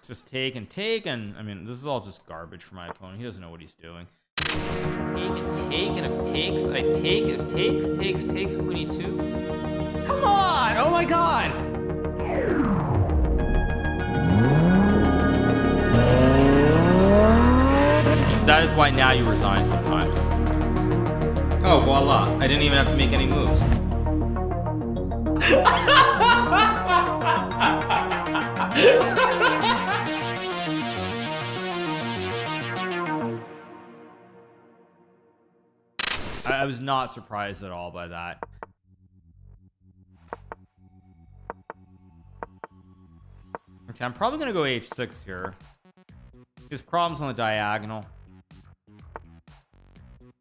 Just take and take, and I mean, this is all just garbage for my opponent. He doesn't know what he's doing. Take and take, and it takes. I take, it takes. Queen e2. Come on! Oh my god! That is why now you resign sometimes. Oh, voila. I didn't even have to make any moves. I was not surprised at all by that. Okay, I'm probably gonna go h6 here. There's problems on the diagonal.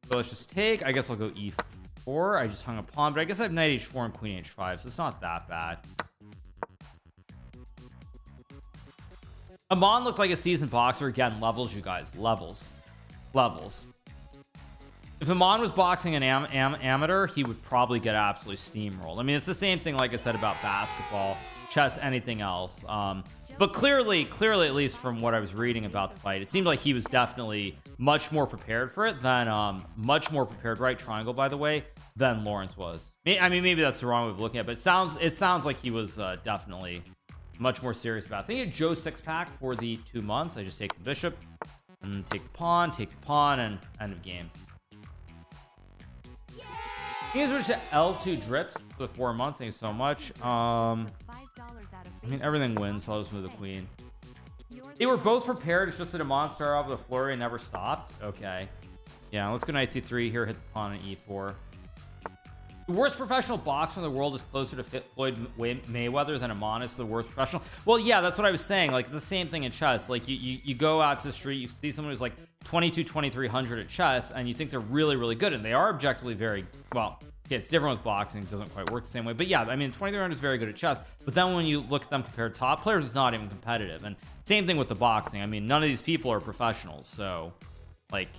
So let's just take. I guess I'll go e4. I just hung a pawn, but I guess I have knight h4 and queen h5, so it's not that bad. Amon looked like a seasoned boxer. Again, levels, you guys. Levels. If Amon was boxing an amateur, he would probably get absolutely steamrolled. I mean, it's the same thing like I said about basketball, chess, anything else. But clearly, at least from what I was reading about the fight, it seemed like he was definitely much more prepared for it than much more prepared, right triangle, by the way, than Lawrence was. I mean, maybe that's the wrong way of looking at it, but it sounds like he was definitely much more serious about it. I think a Joe six-pack for the 2 months. I just take the bishop and take the pawn, and end of game. He switched to L2 drips for the 4 months. Thank you so much. I mean, everything wins, so I'll just move the queen. They were both prepared. It's just that Amon started off with a flurry and never stopped. Okay. Yeah, let's go knight c3 here, hit the pawn on e4. The worst professional boxer in the world is closer to Floyd Mayweather than Amon is the worst professional. Well, yeah, that's what I was saying. Like, the same thing in chess. Like, you go out to the street, you see someone who's like 2200-2300 at chess, and you think they're really, really good, and they are objectively very well. Okay, it's different with boxing. It doesn't quite work the same way, but yeah, I mean, 2300 is very good at chess, but then when you look at them compared to top players, it's not even competitive. And same thing with the boxing. I mean, none of these people are professionals, so like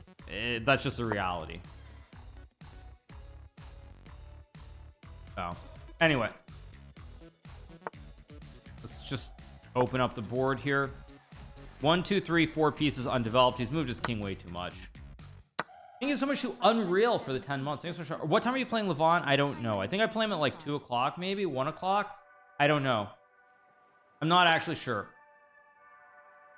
that's just the reality. So anyway, let's just open up the board here. 1 2 3 4 pieces undeveloped. He's moved his king way too much. Thank you so much to Unreal for the 10 months. Thanks so much. What time are you playing Levant? I don't know. I think I play him at like 2 o'clock, maybe 1 o'clock. I don't know. I'm not actually sure.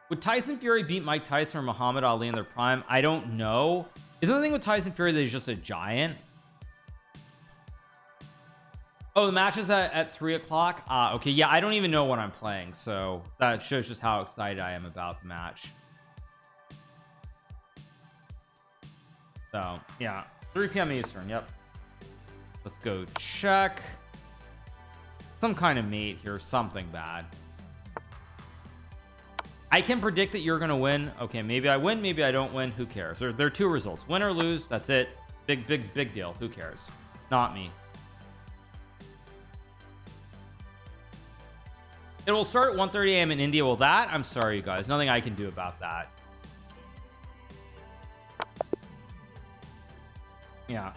Would Tyson Fury beat Mike Tyson or Muhammad Ali in their prime? I don't know. Is the thing with Tyson Fury that he's just a giant? Oh, the match is at 3 o'clock. Okay, yeah, I don't even know what I'm playing, so that shows just how excited I am about the match. So yeah, 3 p.m. Eastern. Yep. Let's go check. Some kind of mate here, something bad. I can predict that you're gonna win. Okay, maybe I win, maybe I don't win. Who cares? There are 2 results: win or lose. That's it. Big deal. Who cares? Not me. It will start at 1:30 a.m. in India. Well, that, I'm sorry, you guys. Nothing I can do about that. Yeah.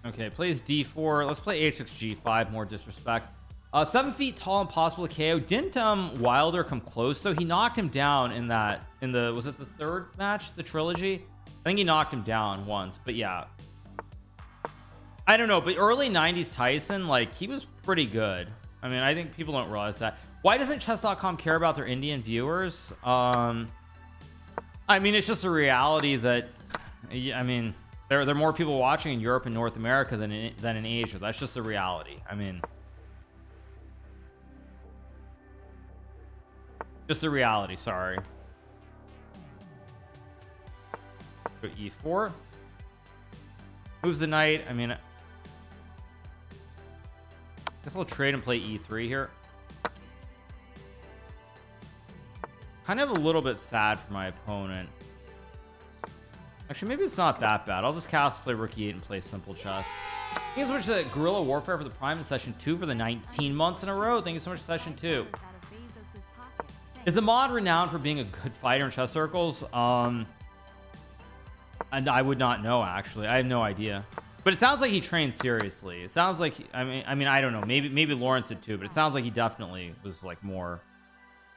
Okay, plays d4. Let's play h6 g5. More disrespect. 7 feet tall, impossible to KO. Didn't Wilder come close? So he knocked him down in the was it the 3rd match, the trilogy? I think he knocked him down once, but yeah. I don't know, but early 90s Tyson, like, he was pretty good. I mean, I think people don't realize that. Why doesn't chess.com care about their Indian viewers? I mean, it's just a reality that, I mean, there are more people watching in Europe and North America than in Asia. That's just the reality. I mean, just the reality. Sorry. Go e4. Moves the knight. I mean, I guess I'll trade and play e3 here. Kind of a little bit sad for my opponent. Actually, maybe it's not that bad. I'll just cast, play rook e8 and play simple chess. Thank you so much to Guerrilla Warfare for the Prime in session 2 for the 19 months in a row. Thank you so much, session 2. Is Ahmad renowned for being a good fighter in chess circles? And I would not know, actually. I have no idea. But it sounds like he trained seriously. It sounds like I mean I don't know, maybe Lawrence did too, but it sounds like he definitely was like more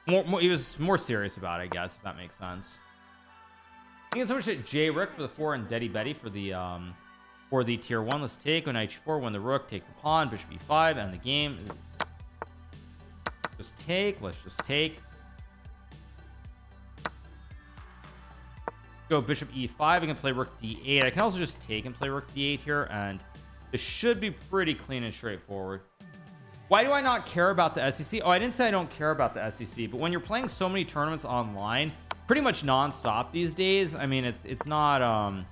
he was more serious about it, I guess, if that makes sense. Thank you so much at J Rick for the 4 and Deddy Betty for the tier 1. Let's take on knight h4, win the rook, take the pawn, bishop e5, and the game. Just take, let's just take. Go bishop e5. I can play rook d8. I can also just take and play rook d8 here, and this should be pretty clean and straightforward. Why do I not care about the SEC? Oh, I didn't say I don't care about the SEC, but when you're playing so many tournaments online, pretty much non-stop these days, I mean, it's not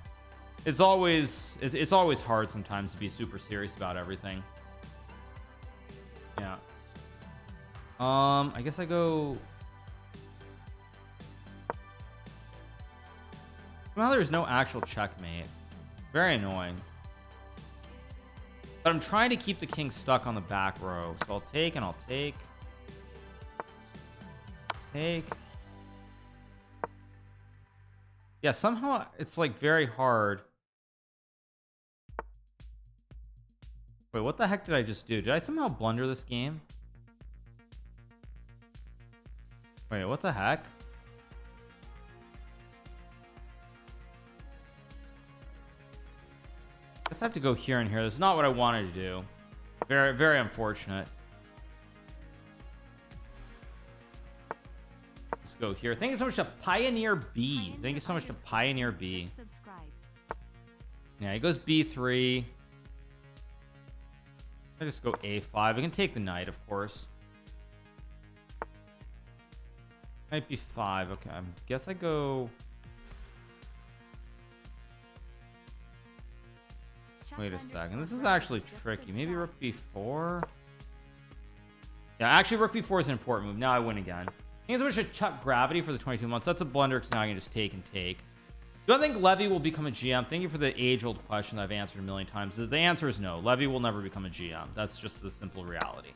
it's always hard sometimes to be super serious about everything. Yeah. I guess I go. Well, there's no actual checkmate. Very annoying. But I'm trying to keep the king stuck on the back row, so I'll take and I'll take. Yeah, somehow it's like very hard. Wait, what the heck did I just do? Did I somehow blunder this game? Wait, what the heck? I guess I have to go here and here. That's not what I wanted to do. Very, very unfortunate. Let's go here. Thank you so much to Pioneer B. Thank you so much to Pioneer B. Yeah, he goes B3. I just go A5. I can take the knight, of course. Knight B5. Okay, I guess I go. Wait a second. This is actually tricky. Maybe rook b4. Yeah, actually, rook b4 is an important move. Now I win again. I think I should chuck gravity for the 22 months. That's a blunder because now I can just take and take. Do I think Levy will become a GM? Thank you for the age-old question that I've answered a million times. The answer is no. Levy will never become a GM. That's just the simple reality.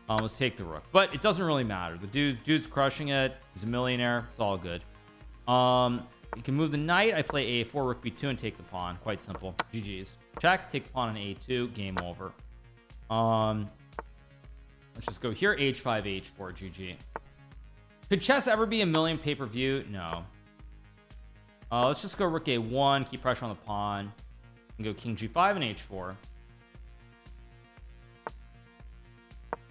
Let's take the rook, but it doesn't really matter. The dude's crushing it. He's a millionaire. It's all good. You can move the knight. I play a4, rook b2, and take the pawn. Quite simple. GG's. Check. Take the pawn on a2. Game over. Let's just go here. h5, h4. GG. Could chess ever be a million pay-per-view? No. Let's just go rook a1. Keep pressure on the pawn. And go king g5 and h4.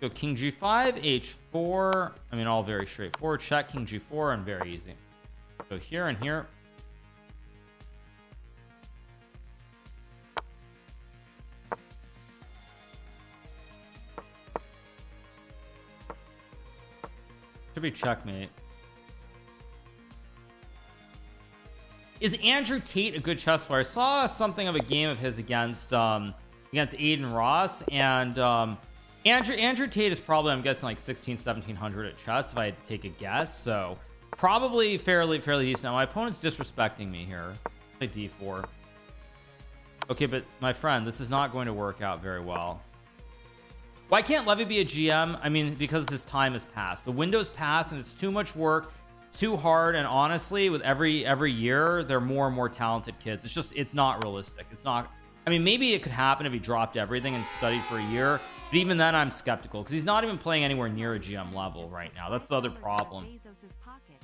Go king g5, h4. I mean, all very straightforward. Check. King g4 and very easy. Go here and here. Should be checkmate. Is Andrew Tate a good chess player? I saw something of a game of his against Aiden Ross, and Andrew Tate is probably, I'm guessing, like 1700 at chess if I had to take a guess. So probably fairly decent. Now my opponent's disrespecting me here. Play d4. Okay, but my friend, this is not going to work out very well. Why can't Levy be a GM? I mean, because his time has passed. The window's passed and it's too much work, too hard, and honestly, with every year there are more and more talented kids. It's not realistic. It's not. I mean, maybe it could happen if he dropped everything and studied for a year, but even then I'm skeptical because he's not even playing anywhere near a GM level right now. That's the other problem.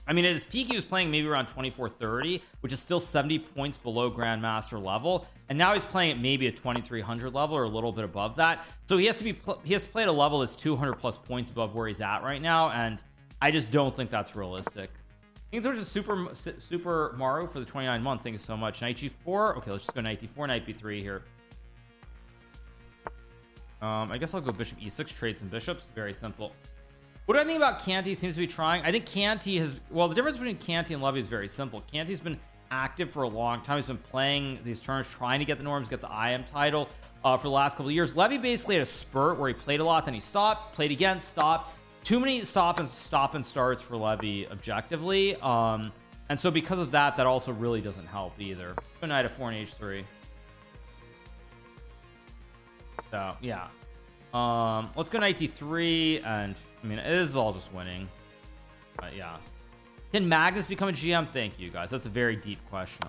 I mean, at his peak he was playing maybe around 2430, which is still 70 points below grandmaster level, and now he's playing at maybe a 2300 level or a little bit above that. So he has to play at a level that's 200 plus points above where he's at right now, and I just don't think that's realistic. Thanks so much to Super Mario for the 29 months. Thank you so much. Knight g4. Okay, let's just go knight d4, knight b3 here. I guess I'll go bishop e6, trade some bishops. Very simple. What do I think about Canty? Seems to be trying. I think Canty has, well, the difference between Canty and Levy is very simple. Canty's been active for a long time. He's been playing these tournaments, trying to get the norms, get the IM title for the last couple of years. Levy basically had a spurt where he played a lot, then he stopped, played again, stopped. Too many stop and starts for Levy objectively. And so because of that, that also really doesn't help either. Go knight f4 and h3. So yeah. Let's go knight d3, and I mean, it is all just winning. But yeah. Can Magnus become a GM? Thank you guys. That's a very deep question.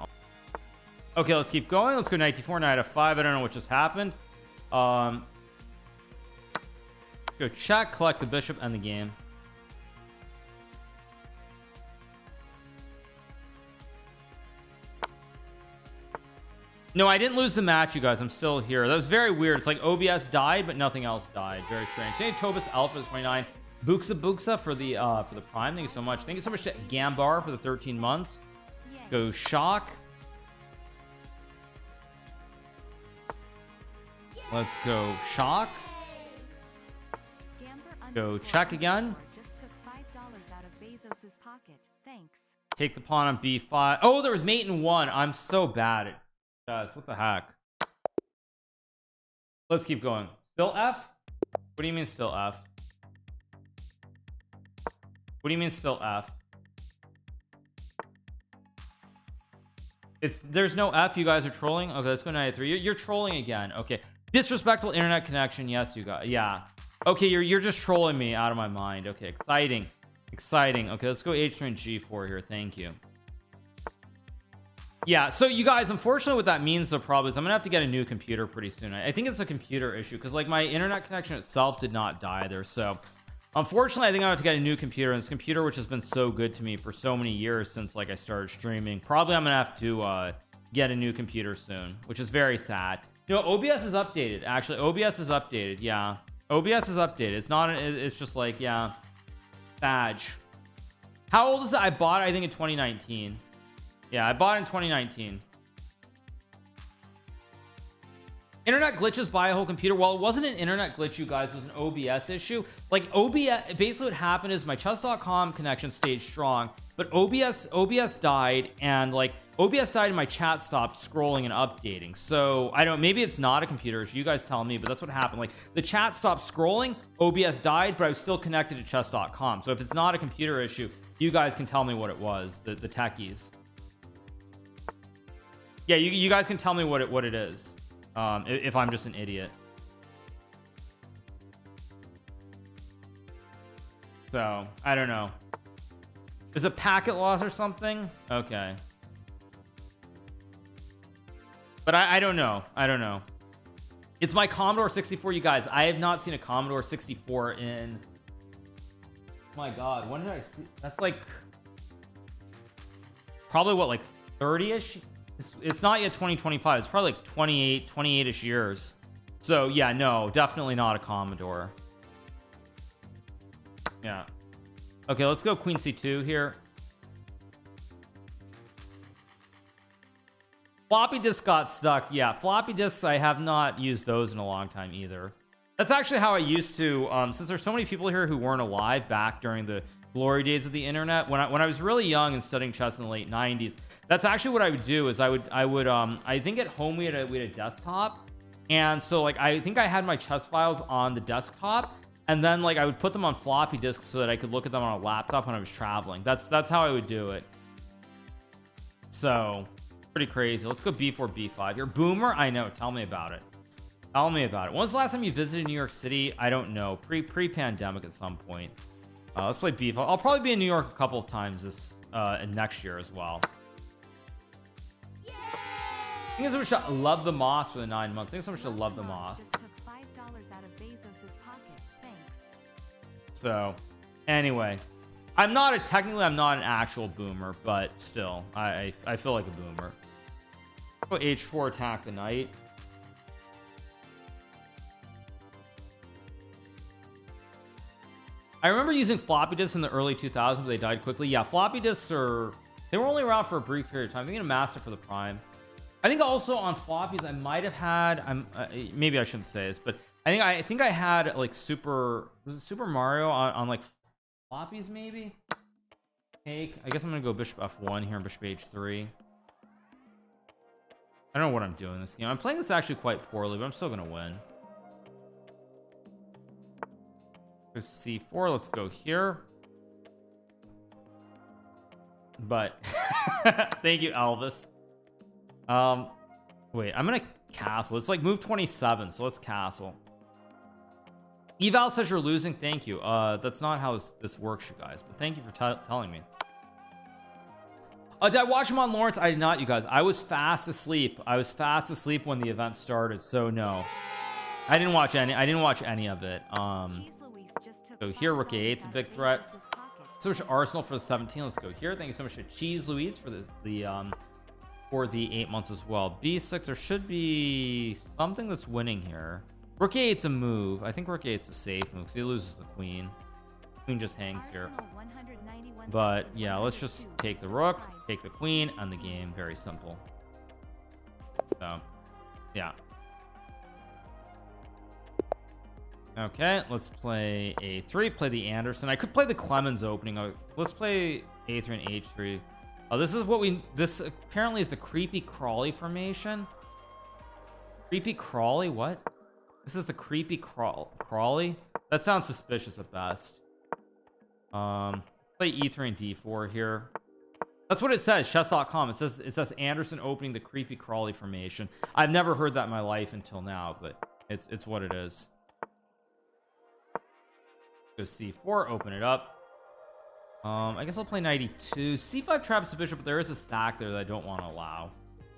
Okay, let's keep going. Let's go knight d4, knight f5. I don't know what just happened. Go check, collect the bishop, end the game. No, I didn't lose the match, you guys. I'm still here. That was very weird. It's like OBS died, but nothing else died. Very strange. Thank you, Tobus Alpha 29. Buxa for the prime. Thank you so much. Thank you so much to Gambar for the 13 months. Go shock. Let's go shock. Go check again. Take the pawn on b5. Oh, there was mate in one. I'm so bad at guys. What the heck? Let's keep going. Still F? What do you mean still F? What do you mean still F? There's no F. You guys are trolling. Okay, let's go knight 3. You're trolling again. Okay, disrespectful internet connection. Yes, you got. Yeah. Okay, you're just trolling me out of my mind. Okay, exciting. Okay, let's go h3 and g4 here. Thank you. Yeah, so you guys, unfortunately what that means though probably is I'm gonna have to get a new computer pretty soon. I think it's a computer issue because like my internet connection itself did not die there. So unfortunately I think I have to get a new computer, and this computer which has been so good to me for so many years since like I started streaming, probably I'm gonna have to get a new computer soon, which is very sad. You know, OBS is updated. Actually, OBS is updated. Yeah, OBS is updated. It's not it's just like, yeah, badge. How old is it? I bought it, I think in 2019. Yeah, I bought it in 2019. Internet glitches by a whole computer. Well, it wasn't an internet glitch, you guys. It was an OBS issue. Like OBS, basically what happened is my chess.com connection stayed strong, but OBS died, and like OBS died and my chat stopped scrolling and updating. So I don't, maybe it's not a computer issue. You guys tell me, but that's what happened. Like the chat stopped scrolling, OBS died, but I was still connected to chess.com. So if it's not a computer issue, you guys can tell me what it was, the techies. Yeah, you guys can tell me what it is, if I'm just an idiot. So I don't know. Is a packet loss or something? Okay, but I don't know. It's my Commodore 64, you guys. I have not seen a Commodore 64 in, my god, when did I see? That's like probably what, like 30ish. It's not yet 2025. It's probably like 28ish years. So yeah, no, definitely not a Commodore. Yeah. Okay, let's go queen c2 here. Floppy disk got stuck. Yeah, floppy disks, I have not used those in a long time either. That's actually how I used to, since there's so many people here who weren't alive back during the glory days of the internet, when I was really young and studying chess in the late 90s, that's actually what I would do. Is I think at home we had a desktop, and so like I think I had my chess files on the desktop, and then like I would put them on floppy disks so that I could look at them on a laptop when I was traveling. That's how I would do it. So pretty crazy. Let's go b4 b5 here. Boomer, I know, tell me about it. When was the last time you visited New York City? I don't know. Pre-pandemic at some point. Let's play b5. I'll probably be in New York a couple of times this next year as well. Thank you so much to Love the Moss for the 9 months. Thank you so much to Love the Moss. So anyway, I'm not an actual boomer, but still I feel like a boomer. Go h4, attack the knight. I remember using floppy disks in the early 2000s, but they died quickly. Yeah, floppy disks they were only around for a brief period of time. I'm thinking a master for the prime. I think also on floppies I might have had, maybe I shouldn't say this, but I think I had like Super Mario on like floppies maybe. Take, I guess I'm gonna go bishop f1 here and bishop h3. I don't know what I'm doing this game. I'm playing this actually quite poorly, but I'm still gonna win. Go c4. Let's go here. But thank you, Elvis. Wait, I'm gonna castle. It's like move 27, so let's castle. Eval says you're losing. Thank you. That's not how this works, you guys, but thank you for telling me. Did I watch him on Lawrence? I did not, you guys. I was fast asleep. I was fast asleep when the event started, so no. I didn't watch any of it. So here, Rookie 8's a big threat. So much Arsenal for the 17. Let's go here. Thank you so much to Cheese Louise for the 8 months as well. B6, there should be something that's winning here. Rookie 8's a move. I think Rookie 8's a safe move because he loses the queen. Queen just hangs here. But yeah, let's just take the rook, take the queen, and the game. Very simple. So yeah. Okay, let's play A3. Play the Anderson. I could play the Clemens opening. Let's play A3 and H3. Oh, this is what this apparently is the creepy crawly formation. Creepy crawly, what? This is the creepy crawly. That sounds suspicious at best. Play E3 and D4 here. That's what it says. Chess.com. It says Anderson opening the creepy crawly formation. I've never heard that in my life until now, but it's what it is. Go C4, open it up. I guess I'll play knight E2. C5 traps the bishop, but there is a stack there that I don't want to allow.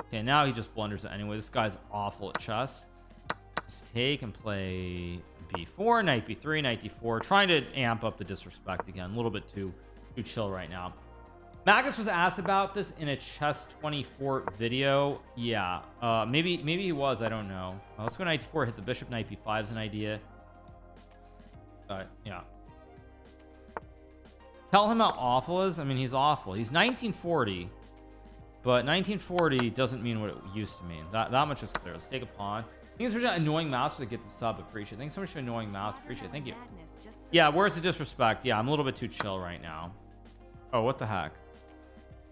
Okay, now he just blunders it anyway. This guy's awful at chess. Just take and play B4, knight B3, knight D4, trying to amp up the disrespect again. A little bit too chill right now. Magnus was asked about this in a chess 24 video. Yeah, maybe he was, I don't know. Let's go knight D4, hit the bishop. Knight B5 is an idea. Yeah, tell him how awful is. I mean, he's awful. He's 1940, but 1940 doesn't mean what it used to mean. That much is clear. Let's take a pawn. Thanks for that annoying mouse to get the sub. Appreciate it. Thanks so much for annoying mouse. Appreciate it. Thank you. Yeah, where's the disrespect? Yeah, I'm a little bit too chill right now. Oh, what the heck?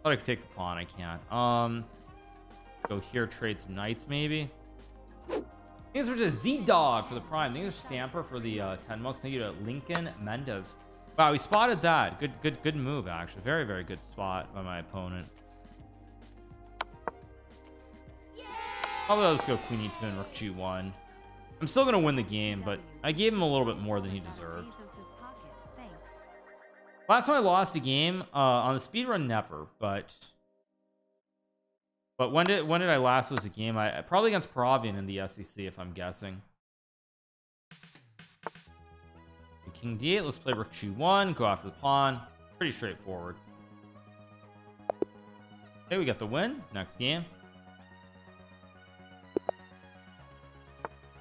Thought I could take the pawn. I can't. Go here, trade some knights maybe. Thanks for the Z-Dog for the prime. Thanks for Stamper for the 10 months. Thank you to Lincoln Mendez. Wow, we spotted that. Good move, actually. Very, very good spot by my opponent. Probably let's go Queen E2 and Rook G1. I'm still gonna win the game, but I gave him a little bit more than he deserved. Last time I lost a game on the speedrun, never. But when did I last lose a game? I probably against Paravian in the SEC, if I'm guessing. King D8. Let's play Rook G1. Go after the pawn. Pretty straightforward. Okay, we got the win. Next game.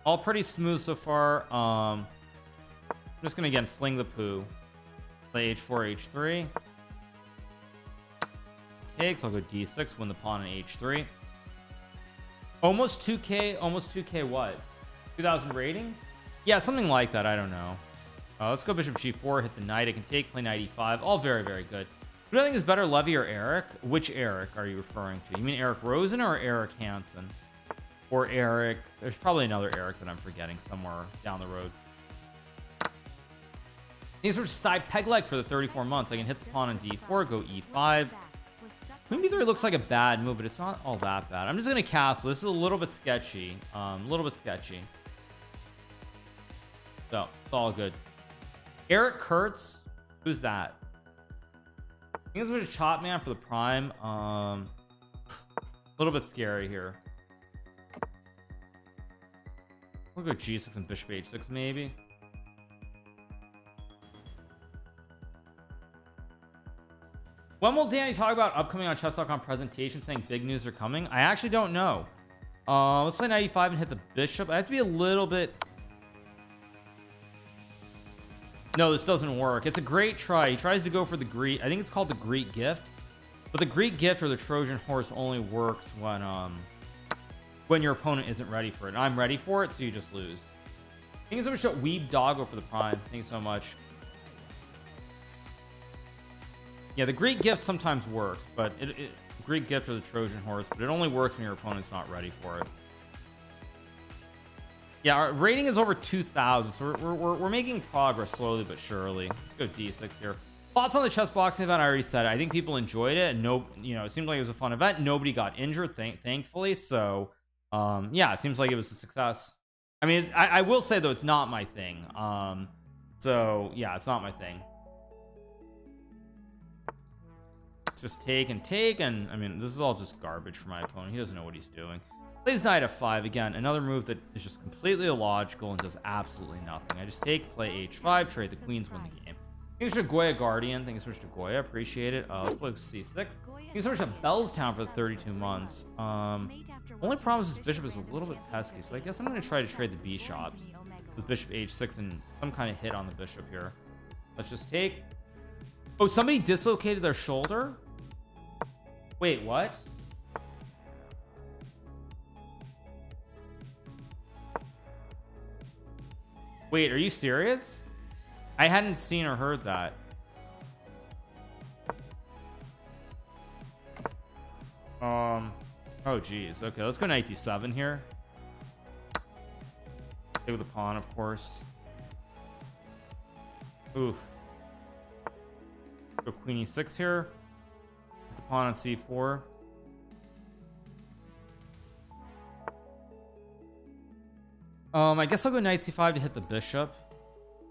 All pretty smooth so far. I'm just gonna again fling the poo. Play H4, H3. Takes. I'll go D6. Win the pawn in H3. Almost 2k. Almost 2k. What? 2000 rating? Yeah, something like that. I don't know. Let's go Bishop G4. Hit the knight. I can take. Play knight E5. All very, very good. Who do I think is better, Levy or Eric? Which Eric are you referring to? You mean Eric Rosen or Eric Hansen? Or Eric? There's probably another Eric that I'm forgetting somewhere down the road. These are side peg leg for the 34 months. I can hit the pawn on D4, go E5. Queen B3 looks like a bad move, but it's not all that bad. I'm just gonna castle. This is a little bit sketchy. So it's all good. Eric Kurtz, who's that? I think this was a chop man for the prime. A little bit scary here. We'll go G6 and Bishop H6 maybe. When will Danny talk about upcoming on chess.com presentation saying big news are coming? I actually don't know. Let's play knight E5 and hit the bishop. I have to be a little bit. No, this doesn't work. It's a great try. He tries to go for the Greek. I think it's called the Greek gift, but the Greek gift or the Trojan horse only works when your opponent isn't ready for it. And I'm ready for it, so you just lose. Thank you so much to Weeb Doggo for the prime. Thanks so much. Yeah, the Greek gift sometimes works, but Greek gift or the Trojan horse, but it only works when your opponent's not ready for it. Yeah, our rating is over 2,000, so we're making progress slowly but surely. Let's go D6 here. Thoughts on the chess boxing event? I already said it. I think people enjoyed it, and it seemed like it was a fun event. Nobody got injured, thankfully. So, yeah, it seems like it was a success. I mean, I will say though, it's not my thing. So yeah, it's not my thing. just take and take, and I mean this is all just garbage for my opponent. He doesn't know what he's doing. Plays knight f5 again, another move that is just completely illogical and does absolutely nothing. I just take, play h5, trade the queens, win the game. Thanks for Goya Guardian. Thank you so much to Goya, appreciate it. Let's play c6. Thank you so much to Bellstown for the 32 months. Only problem is this bishop is a little bit pesky, so I guess I'm going to try to trade the bishops with bishop h6 and some kind of hit on the bishop here. Let's just take. Oh, somebody dislocated their shoulder. Wait, what? Wait, are you serious? I hadn't seen or heard that. Oh geez. Okay, let's go knight d7 here. Stay with the pawn, of course. Oof. Go queen e6 here. Put the pawn on c4. I guess I'll go knight c5 to hit the bishop.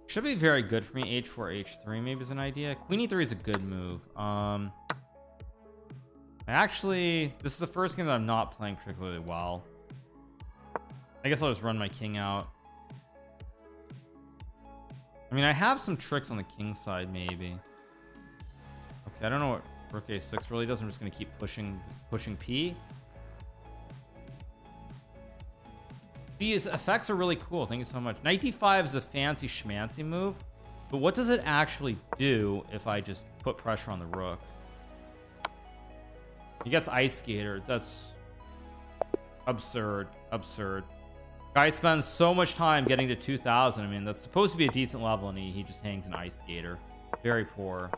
Should be very good for me. h4 h3 maybe is an idea. Queen e3 is a good move. Actually, this is the first game that I'm not playing particularly well. I guess I'll just run my king out. I mean, I have some tricks on the king side maybe. Okay, I don't know what rook a6 really does. I'm just going to keep pushing p. These effects are really cool. Thank you so much. Knight d5 is a fancy schmancy move, but what does it actually do if I just put pressure on the rook? He gets ice skater. That's absurd. Guy spends so much time getting to 2000. I mean, that's supposed to be a decent level, and he just hangs an ice skater. Very poor.